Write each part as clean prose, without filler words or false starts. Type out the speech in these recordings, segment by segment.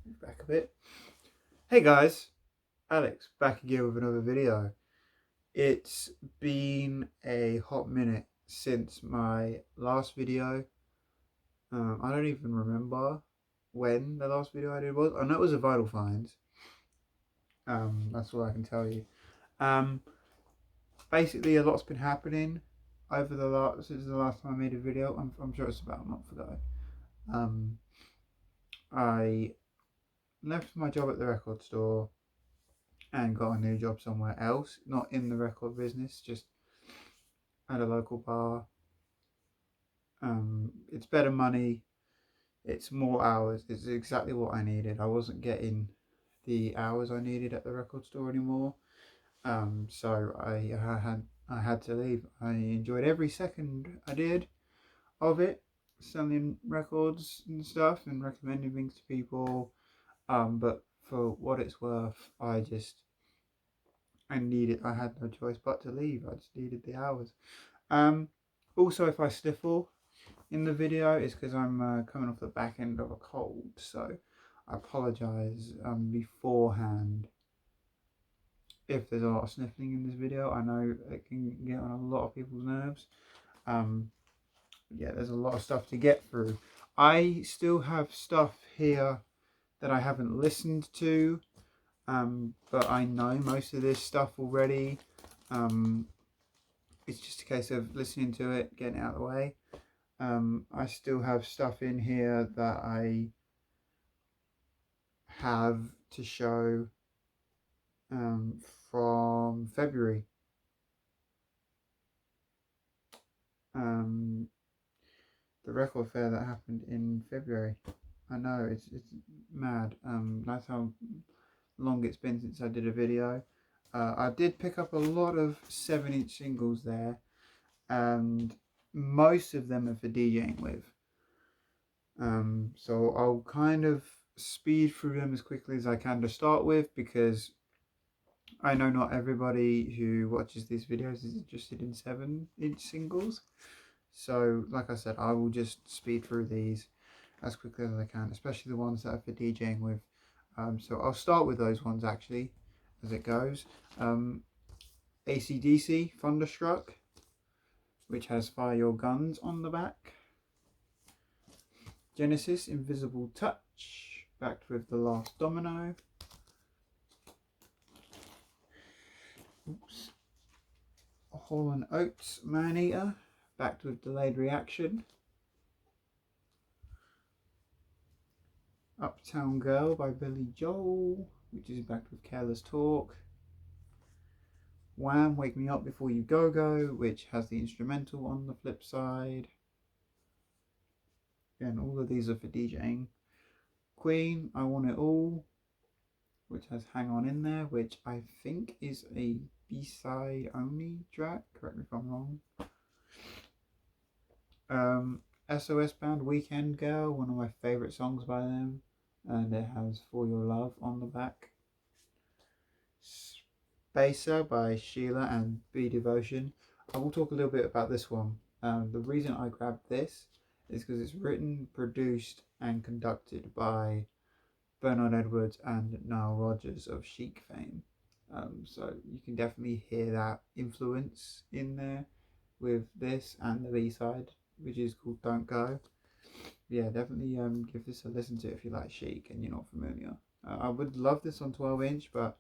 Move back a bit. Hey guys, Alex back again with another video. It's been a hot minute since my last video. I don't even remember when the last video I did was. I know it was a Vital Finds. That's all I can tell you. Um, Basically a lot's been happening over since the last time I made a video. I'm sure it's about a month ago. I left my job at the record store and got a new job somewhere else, not in the record business, just at a local bar. It's better money, it's more hours, it's exactly what I needed. I wasn't getting the hours I needed at the record store anymore, so I had to leave. I enjoyed every second I did of it, selling records and stuff and recommending things to people. But for what it's worth, I had no choice but to leave. I just needed the hours. Also, if I sniffle in the video, it's because I'm coming off the back end of a cold, so I apologise beforehand if there's a lot of sniffling in this video. I know it can get on a lot of people's nerves. Yeah, there's a lot of stuff to get through. I still have stuff here that I haven't listened to, but I know most of this stuff already. It's just a case of listening to it, getting it out of the way. I still have stuff in here that I have to show from February. The record fair that happened in February. I know, it's mad. That's how long it's been since I did a video. I did pick up a lot of 7-inch singles there, and most of them are for DJing with. So I'll kind of speed through them as quickly as I can to start with, because I know not everybody who watches these videos is interested in 7-inch singles. So like I said, I will just speed through these as quickly as I can, especially the ones that are for DJing with. So I'll start with those ones actually, as it goes. AC/DC Thunderstruck, which has Fire Your Guns on the back. Genesis Invisible Touch, backed with The Last Domino. Oops. Hall & Oates Maneater, backed with Delayed Reaction. Uptown Girl by Billy Joel, which is backed with Careless Talk. Wham! Wake Me Up Before You Go Go, which has the instrumental on the flip side. Again, all of these are for DJing. Queen, I Want It All, which has Hang On In There, which I think is a B-side only track, correct me if I'm wrong. SOS Band, Weekend Girl, one of my favourite songs by them, and it has For Your Love on the back. Spacer by Sheila and Be Devotion. I will talk a little bit about this one. The reason I grabbed this is because it's written, produced and conducted by Bernard Edwards and Nile Rodgers of Chic fame. So you can definitely hear that influence in there with this and the B-side, which is called Don't Go. Yeah, definitely give this a listen to if you like Chic and you're not familiar. I would love this on 12-inch, but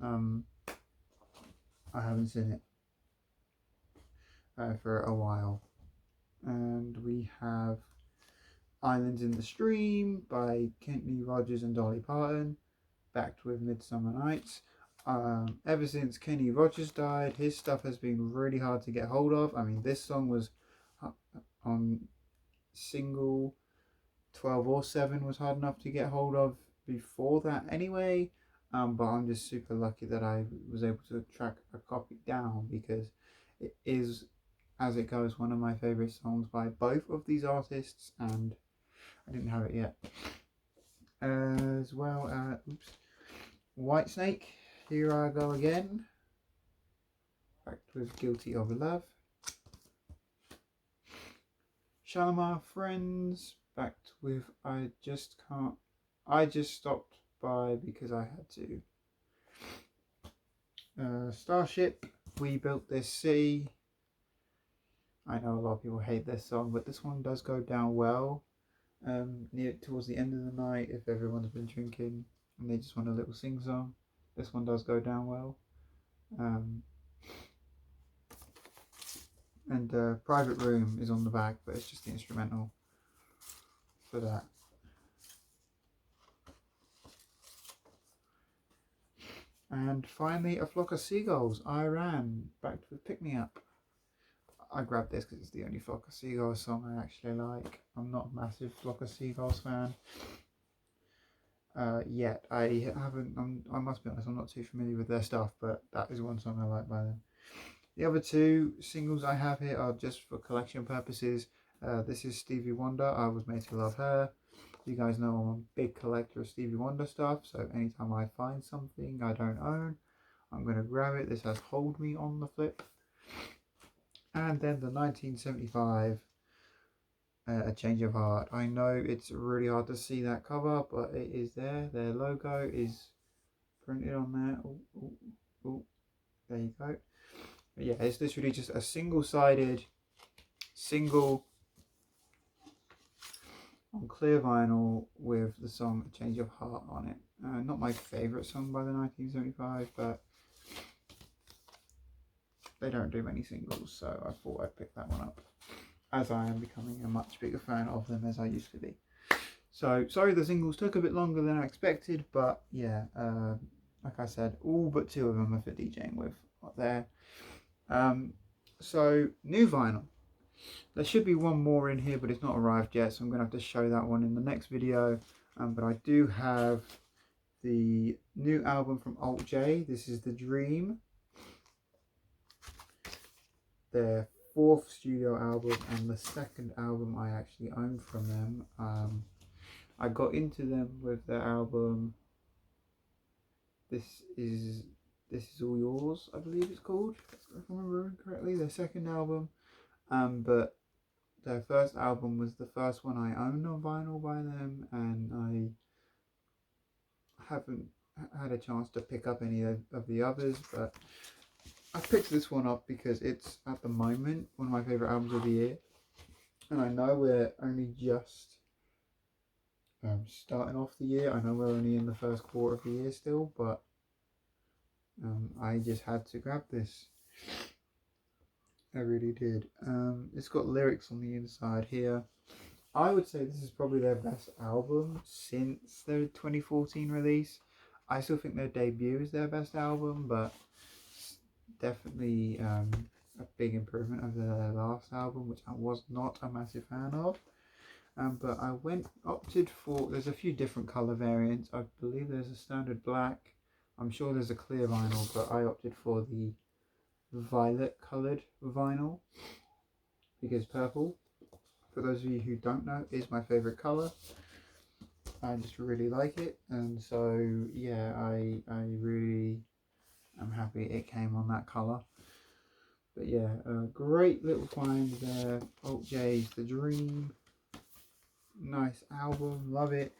I haven't seen it for a while. And we have Islands in the Stream by Kenny Rogers and Dolly Parton, backed with Midsummer Nights. Ever since Kenny Rogers died, his stuff has been really hard to get hold of. I mean, this song was on single 12 or 7 was hard enough to get hold of before that anyway. But I'm just super lucky that I was able to track a copy down, because it is, as it goes, one of my favourite songs by both of these artists, and I didn't have it yet. As well as Whitesnake, Here I Go Again, backed with Guilty of Love. Shalimar Friends, backed with I Just Can't I just stopped by because I had to. Starship, we built this city. I know a lot of people hate this song, but this one does go down well. Near towards the end of the night, if everyone's been drinking and they just want a little sing song, this one does go down well. And Private Room is on the back, but it's just the instrumental for that. And finally, A Flock of Seagulls, Iran, backed with Pick Me Up. I grabbed this because it's the only Flock of Seagulls song I actually like. I'm not a massive Flock of Seagulls fan yet. I must be honest, I'm not too familiar with their stuff, but that is one song I like by them. The other two singles I have here are just for collection purposes. This is Stevie Wonder, I Was Made to Love Her. You guys know I'm a big collector of Stevie Wonder stuff, so anytime I find something I don't own, I'm going to grab it. This has Hold Me on the flip. And then the 1975 A Change of Heart. I know it's really hard to see that cover, but it is there. Their logo is printed on there. Ooh, there you go. But yeah, it's literally just a single-sided, single on clear vinyl with the song A Change of Heart on it. Not my favourite song by the 1975, but they don't do many singles, so I thought I'd pick that one up, as I am becoming a much bigger fan of them as I used to be. So, sorry the singles took a bit longer than I expected, but yeah, like I said, all but two of them are for DJing with up there. So, new vinyl. There should be one more in here, but it's not arrived yet, so I'm going to have to show that one in the next video. But I do have the new album from Alt J. This is The Dream, their fourth studio album and the second album I actually own from them. I got into them with their album This is All Yours, I believe it's called, if I remember correctly, their second album. But their first album was the first one I owned on vinyl by them, and I haven't had a chance to pick up any of the others, but I picked this one up because it's at the moment one of my favourite albums of the year, and I know we're only just starting off the year. I know we're only in the first quarter of the year still, but I just had to grab this. I really did. It's got lyrics on the inside here. I would say this is probably their best album since their 2014 release. I still think their debut is their best album, but definitely a big improvement over their last album, which I was not a massive fan of. But I opted for, there's a few different colour variants. I believe there's a standard black. I'm sure there's a clear vinyl, but I opted for the violet coloured vinyl because purple, for those of you who don't know, is my favourite colour. I just really like it, and so yeah, I really am happy it came on that colour. But yeah, a great little find there. Alt J's The Dream. Nice album, love it.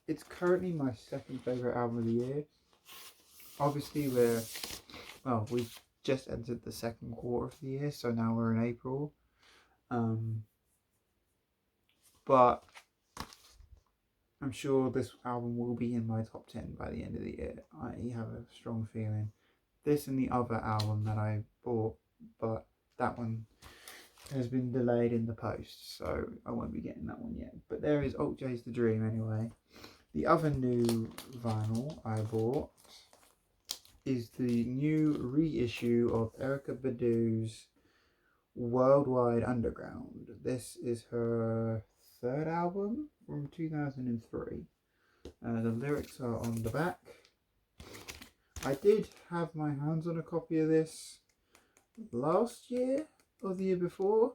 It's currently my second favourite album of the year. Obviously we've just entered the second quarter of the year, so now we're in April. But I'm sure this album will be in my top 10 by the end of the year. I have a strong feeling. This and the other album that I bought, but that one has been delayed in the post, so I won't be getting that one yet. But there is Alt J's The Dream anyway. The other new vinyl I bought is the new reissue of Erykah Badu's Worldwide Underground. This is her third album from 2003. The lyrics are on the back. I did have my hands on a copy of this last year or the year before,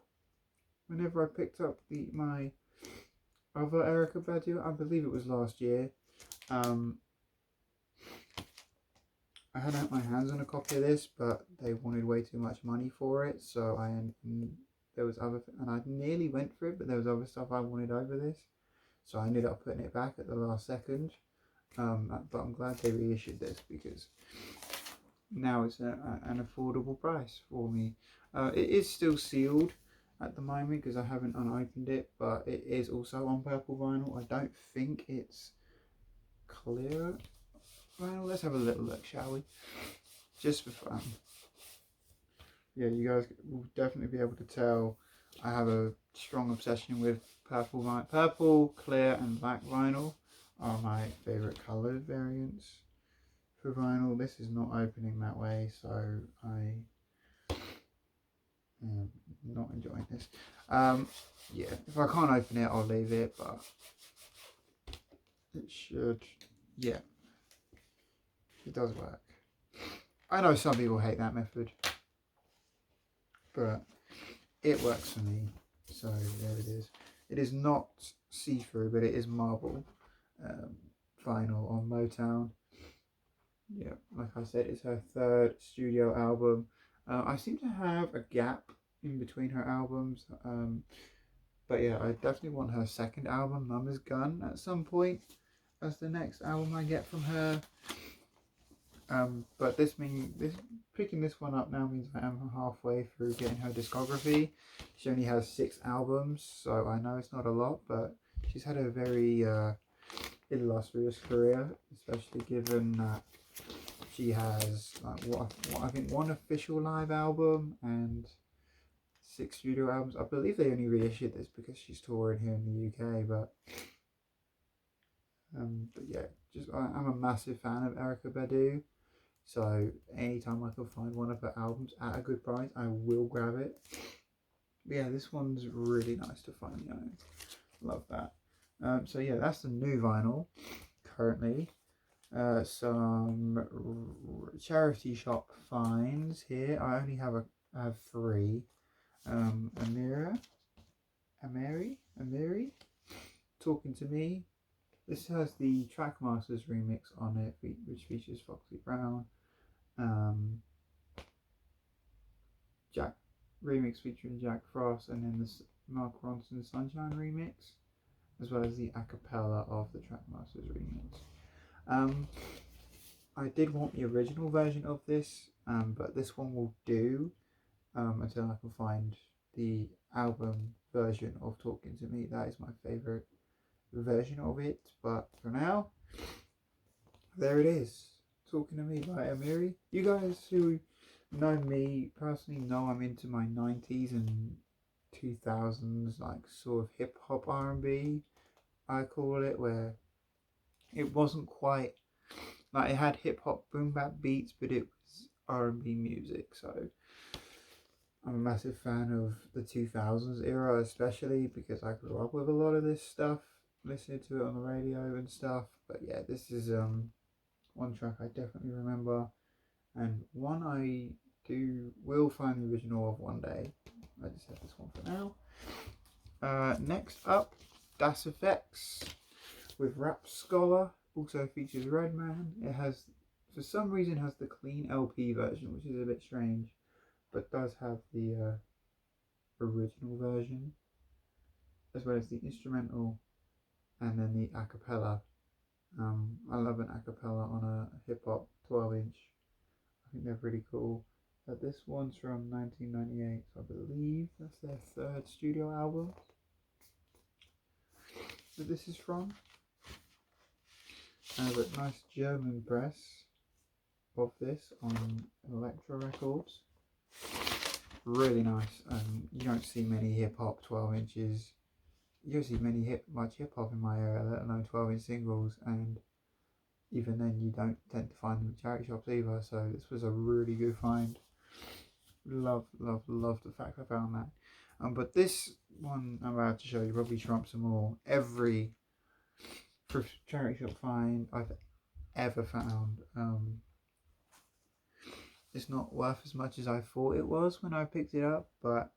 whenever I picked up my other Erykah Badu. I believe it was last year. I had my hands on a copy of this, but they wanted way too much money for it, so I nearly went for it, but there was other stuff I wanted over this, so I ended up putting it back at the last second. But I'm glad they reissued this because now it's an affordable price for me. It is still sealed at the moment because I haven't unopened it, but it is also on purple vinyl. I don't think it's clear vinyl. Let's have a little look, shall we? Just for fun. Yeah, you guys will definitely be able to tell I have a strong obsession with purple vinyl. Purple, clear and black vinyl are my favourite colour variants for vinyl. This is not opening that way, so I am not enjoying this. Yeah, if I can't open it, I'll leave it, but it should, yeah, it does work. I know some people hate that method, but it works for me. So there it is. It is not see-through, but it is marble vinyl on Motown. Yeah, like I said, it's her third studio album. I seem to have a gap in between her albums. But yeah, I definitely want her second album, Mama's Gun, at some point as the next album I get from her. But picking this one up now means I am halfway through getting her discography. She only has 6 albums, so I know it's not a lot, but she's had a very illustrious career, especially given that she has like what I think 1 official live album and 6 studio albums. I believe they only reissued this because she's touring here in the UK, but yeah, I'm a massive fan of Erykah Badu. So anytime I can find one of her albums at a good price, I will grab it. But yeah, this one's really nice to finally own. Love that. So yeah, that's the new vinyl currently. Some charity shop finds here. I only have I have 3. Amiri, Talking to Me. This has the Trackmasters remix on it, which features Foxy Brown. Jack remix featuring Jack Frost, and then the Mark Ronson Sunshine remix, as well as the a cappella of the Trackmasters remix. I did want the original version of this, but this one will do until I can find the album version of Talking to Me. That is my favourite version of it, but for now, there it is. Talking to Me by Amiri. You guys who know me personally know I'm into my 90s and 2000s, like sort of hip hop R&B, I call it, where it wasn't quite like it had hip hop boom bap beats, but it was R&B music. So I'm a massive fan of the 2000s era, especially because I grew up with a lot of this stuff, listening to it on the radio and stuff. But yeah, this is one track I definitely remember, and one I will find the original of one day. I just have this one for now. Next up, Das EFX with Rap Scholar. Also features Redman. It has, for some reason, has the clean LP version, which is a bit strange, but does have the original version, as well as the instrumental, and then the a cappella. I love an a cappella on a hip hop 12-inch. I think they're pretty cool. But this one's from 1998, so I believe that's their 3rd studio album that this is from. But nice German press of this on Elektra Records. Really nice. You don't see many hip hop 12 inches. You don't see much hip hop in my area, let alone 12-inch singles, and even then you don't tend to find them at charity shops either. So this was a really good find. Love the fact I found that. But this one I'm about to show you probably trumps them all. Every charity shop find I've ever found. It's not worth as much as I thought it was when I picked it up, but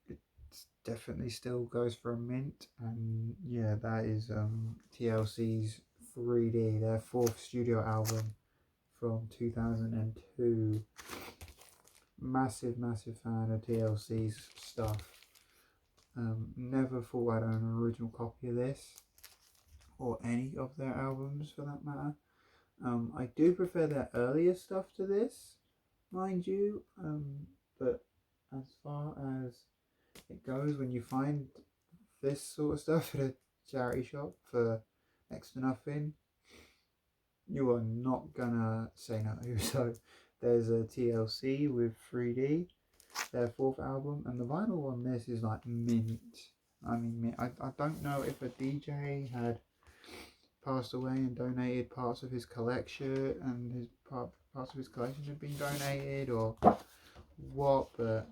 it definitely still goes for a mint. And yeah, that is TLC's 3D, their 4th studio album from 2002. Massive fan of TLC's stuff. Never thought I'd own an original copy of this, or any of their albums for that matter. I do prefer their earlier stuff to this, mind you, but as far as it goes, when you find this sort of stuff at a charity shop for next to nothing, you are not gonna say no. So there's a TLC with 3D, their fourth album, and the vinyl on this is like mint. I mean, mint. I don't know if a DJ had passed away and donated parts of his collection, and his parts of his collection had been donated, or what, but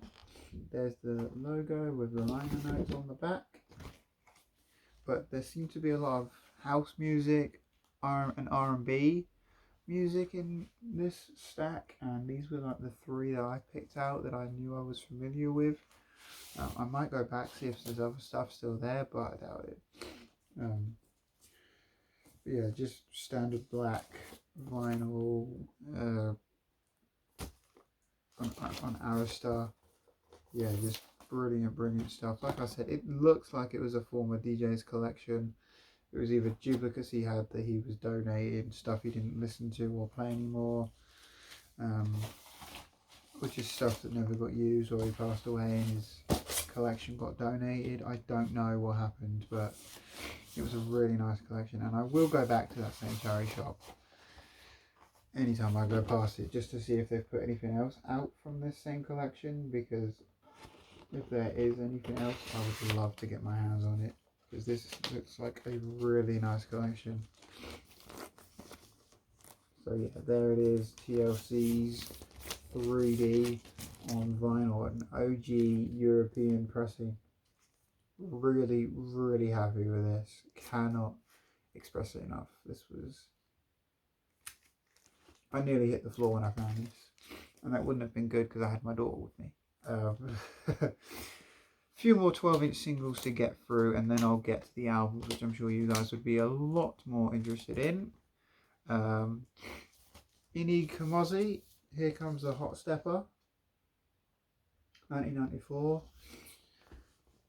there's the logo with the liner notes on the back. But there seems to be a lot of house music and R&B music in this stack, and these were like the three that I picked out that I knew I was familiar with. I might go back, see if there's other stuff still there, but I doubt it. Yeah, just standard black vinyl on Arista. Yeah, just brilliant stuff. Like I said, it looks like it was a former DJ's collection. It was either duplicates he had that he was donating, stuff he didn't listen to or play anymore, which is stuff that never got used, or he passed away and his collection got donated. I don't know what happened, but it was a really nice collection, and I will go back to that same charity shop anytime I go past it, just to see if they've put anything else out from this same collection, because if there is anything else, I would love to get my hands on it, because this looks like a really nice collection. So yeah, there it is, TLC's 3D on vinyl, an OG European pressing. Really happy with this. Cannot express it enough. This was... I nearly hit the floor when I found this, and that wouldn't have been good because I had my daughter with me. Few more 12-inch singles to get through, and then I'll get to the albums, which I'm sure you guys would be a lot more interested in. Ini Kamoze, Here Comes the Hot Stepper, 1994.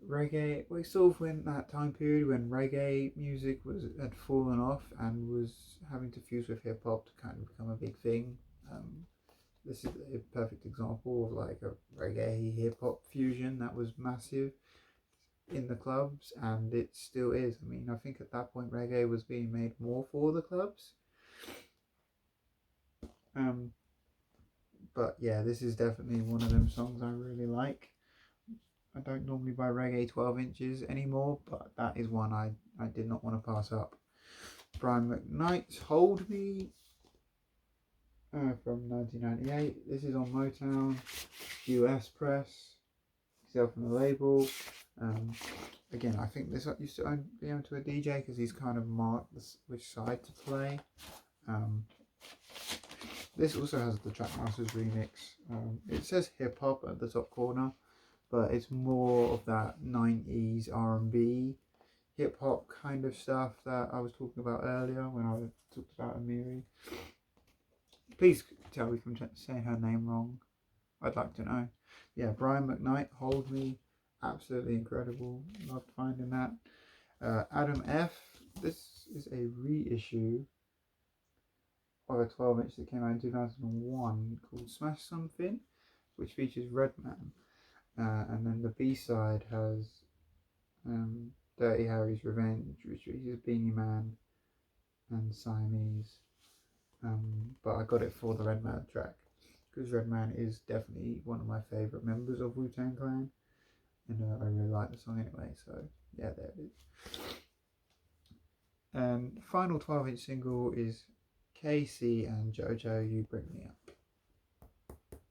Reggae, we sort of went that time period when reggae music had fallen off and was having to fuse with hip hop to kind of become a big thing. This is a perfect example of like a reggae hip hop fusion that was massive in the clubs, and it still is. I mean, I think at that point reggae was being made more for the clubs. But yeah, this is definitely one of them songs I really like. I don't normally buy reggae 12 inches anymore, but that is one I did not want to pass up. Brian McKnight's Hold Me from 1998. This is on Motown, US press, himself on the label. Again, I think this used to be owned to a DJ because he's kind of marked which side to play. This also has the Trackmasters remix. It says hip hop at the top corner, but it's more of that 90s R&B hip hop kind of stuff that I was talking about earlier when I talked about Amiri. Please tell me if I'm saying her name wrong. I'd like to know. Yeah, Brian McKnight, Hold Me, absolutely incredible. Loved finding that. Adam F. This is a reissue of a 12-inch that came out in 2001 called Smash Something, which features Redman. And then the B-side has Dirty Harry's Revenge, which features Beanie Man and Siamese. But I got it for the Redman track, because Redman is definitely one of my favourite members of Wu-Tang Clan, and I really like the song anyway, so yeah, there it is. And final 12-inch single is KC and JoJo, You Bring Me Up.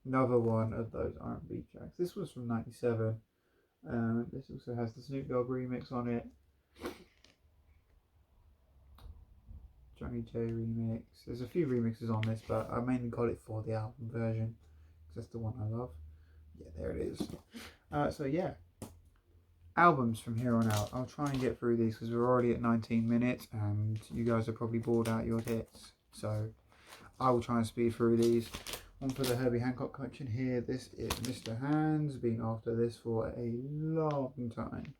Another one of those R&B tracks. This was from 97. This also has the Snoop Dogg remix on it. Johnny J remix. There's a few remixes on this, but I mainly got it for the album version because that's the one I love. Yeah, there it is. So yeah, albums from here on out. I'll try and get through these because we're already at 19 minutes and you guys are probably bored out your hits. So I will try and speed through these. one for the Herbie Hancock collection here. This is Mr. Hands. Been after this for a long time.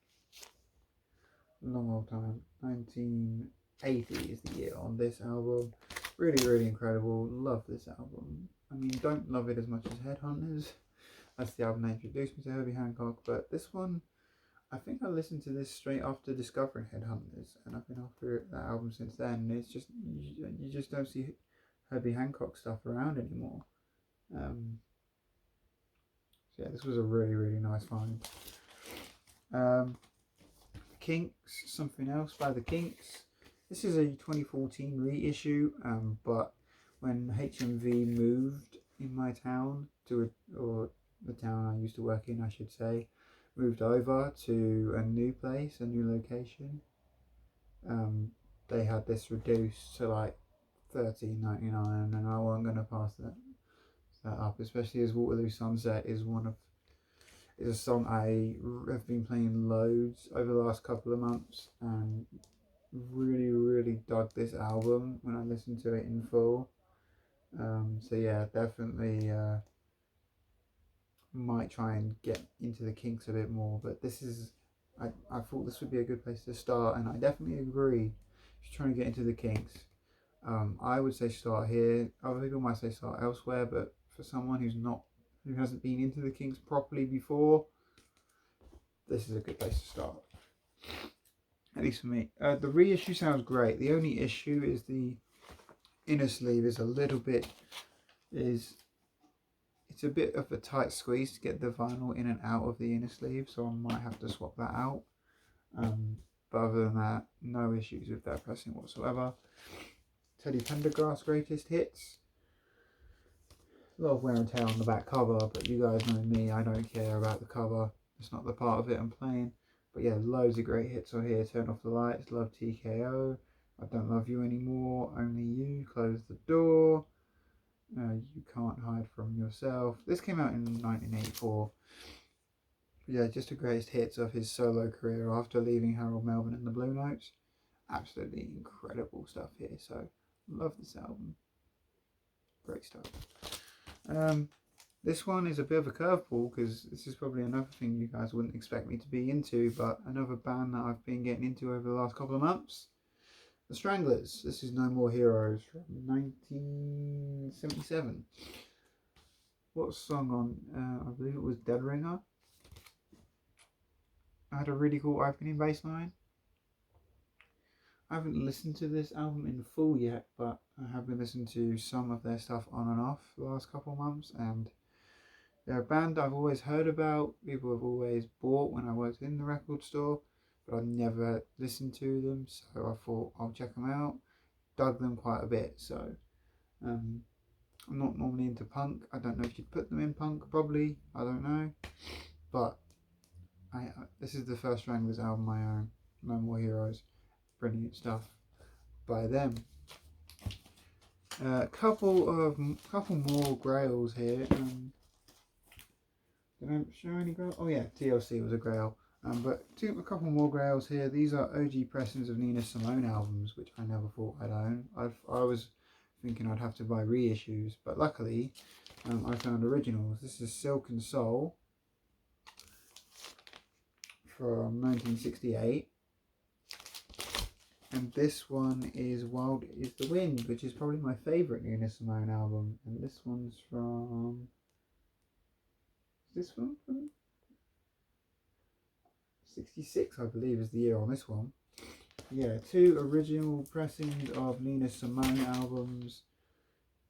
Long time. 1980 is the year on this album. Really, really incredible. Love this album. I mean, don't love it as much as Headhunters. That's the album that introduced me to Herbie Hancock. But this one, I think I listened to this straight after discovering Headhunters, and I've been after that album since then. And it's just, you just don't see Herbie Hancock stuff around anymore. So yeah, this was a really, really nice find. Kinks, Something Else by the Kinks. This is a 2014 reissue, but when HMV moved in my town or the town I used to work in, I should say, moved over to a new place, a new location, they had this reduced to like $13.99, and I wasn't going to pass that up, especially as Waterloo Sunset is a song I have been playing loads over the last couple of months, and really, really dug this album when I listened to it in full. So yeah, definitely might try and get into the Kinks a bit more, but this is, I thought this would be a good place to start, and I definitely agree. If you're trying to get into the Kinks, I would say start here. Other people might say start elsewhere, but for someone who hasn't been into the Kinks properly before, this is a good place to start. At least for me. The reissue sounds great. The only issue is the inner sleeve is it's a bit of a tight squeeze to get the vinyl in and out of the inner sleeve, so I might have to swap that out. But other than that, no issues with that pressing whatsoever. Teddy Pendergrass Greatest Hits. A lot of wear and tear on the back cover, but you guys know me, I don't care about the cover. It's not the part of it I'm playing. But yeah, loads of great hits on here. Turn Off the Lights, Love TKO, I Don't Love You Anymore, Only You, Close the Door, You Can't Hide From Yourself. This came out in 1984. Yeah, just the greatest hits of his solo career after leaving Harold Melvin and the Blue Notes. Absolutely incredible stuff here, so love this album. Great stuff. This one is a bit of a curveball because this is probably another thing you guys wouldn't expect me to be into, but another band that I've been getting into over the last couple of months. The Stranglers. This is No More Heroes from 1977. What song on? I believe it was Dead Ringer. I had a really cool opening bass line. I haven't listened to this album in full yet, but I have been listening to some of their stuff on and off the last couple of months, and they're a band I've always heard about, people have always bought when I worked in the record store, but I've never listened to them, so I thought I'll check them out. Dug them quite a bit, so I'm not normally into punk. I don't know if you'd put them in punk, probably, I don't know, but this is the first Stranglers album I own, No More Heroes. Brilliant stuff by them. Couple more grails here. Did I show any grail? Oh yeah, TLC was a grail. But a couple more grails here. These are OG pressings of Nina Simone albums, which I never thought I'd own. I was thinking I'd have to buy reissues, but luckily I found originals. This is Silk and Soul from 1968. And this one is Wild is the Wind, which is probably my favourite Nina Simone album. And this one's from... Is this one from... 66, I believe, is the year on this one. Yeah, 2 original pressings of Nina Simone albums.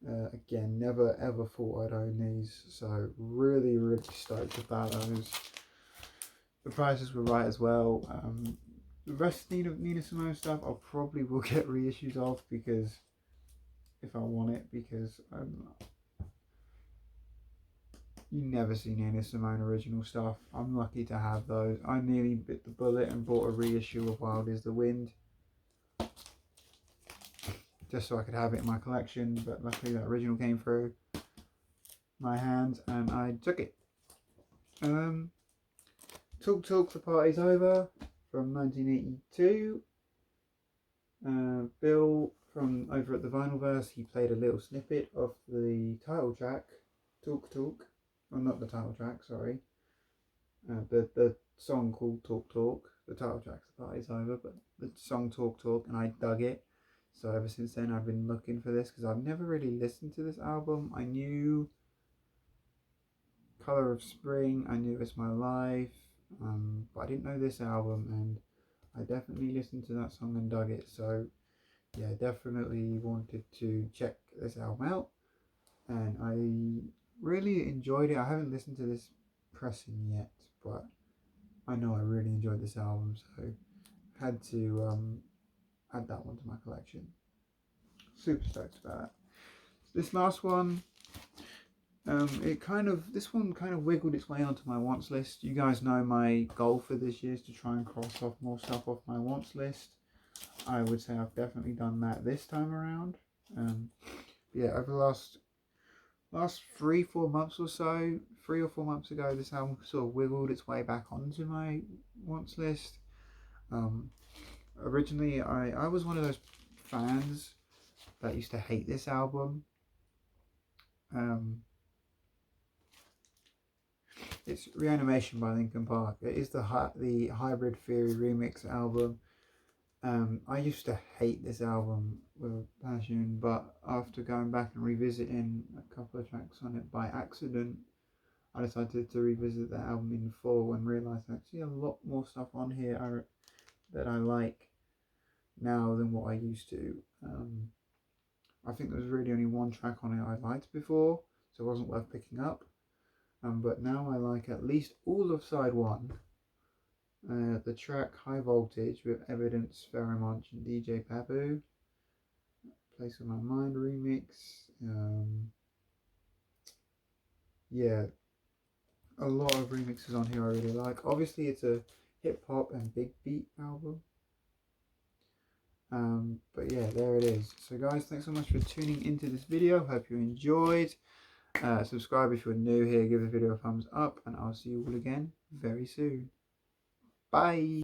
Again, never ever thought I'd own these. So really, really stoked about those. The prices were right as well. The rest of Nina Simone stuff I probably will get reissues of, because if I want it, because you never see Nina Simone original stuff. I'm lucky to have those. I nearly bit the bullet and bought a reissue of Wild is the Wind, just so I could have it in my collection, but luckily that original came through my hands and I took it. Talk, the Party's Over from 1982. Bill from over at the Vinylverse, he played a little snippet of the title track Talk Talk. Well, not the title track, sorry. The song called Talk Talk. The title track's The Party's Over, but the song Talk Talk, and I dug it. So ever since then I've been looking for this because I've never really listened to this album. I knew Colour of Spring, I knew It's My Life, but I didn't know this album, and I definitely listened to that song and dug it. So yeah, definitely wanted to check this album out, and I really enjoyed it. I haven't listened to this pressing yet, but I know I really enjoyed this album, so had to add that one to my collection. Super stoked about that. This last one, this one kind of wiggled its way onto my wants list. You guys know my goal for this year is to try and cross off more stuff off my wants list. I would say I've definitely done that this time around. Yeah, over the last 3-4 months or so, 3 or 4 months ago, this album sort of wiggled its way back onto my wants list. Originally, I was one of those fans that used to hate this album. It's Reanimation by Linkin Park. It is the Hybrid Theory remix album. I used to hate this album with passion, but after going back and revisiting a couple of tracks on it by accident, I decided to revisit that album in full and realised actually a lot more stuff on here that I like now than what I used to. I think there was really only one track on it I liked before, so it wasn't worth picking up. But now I like at least all of side 1. The track High Voltage with Evidence, Pheromone and DJ Pabu. Place of My Mind remix. Yeah, a lot of remixes on here I really like. Obviously it's a hip hop and big beat album. But yeah, there it is. So guys, thanks so much for tuning into this video. Hope you enjoyed. Subscribe if you're new here, give the video a thumbs up, and I'll see you all again very soon. Bye.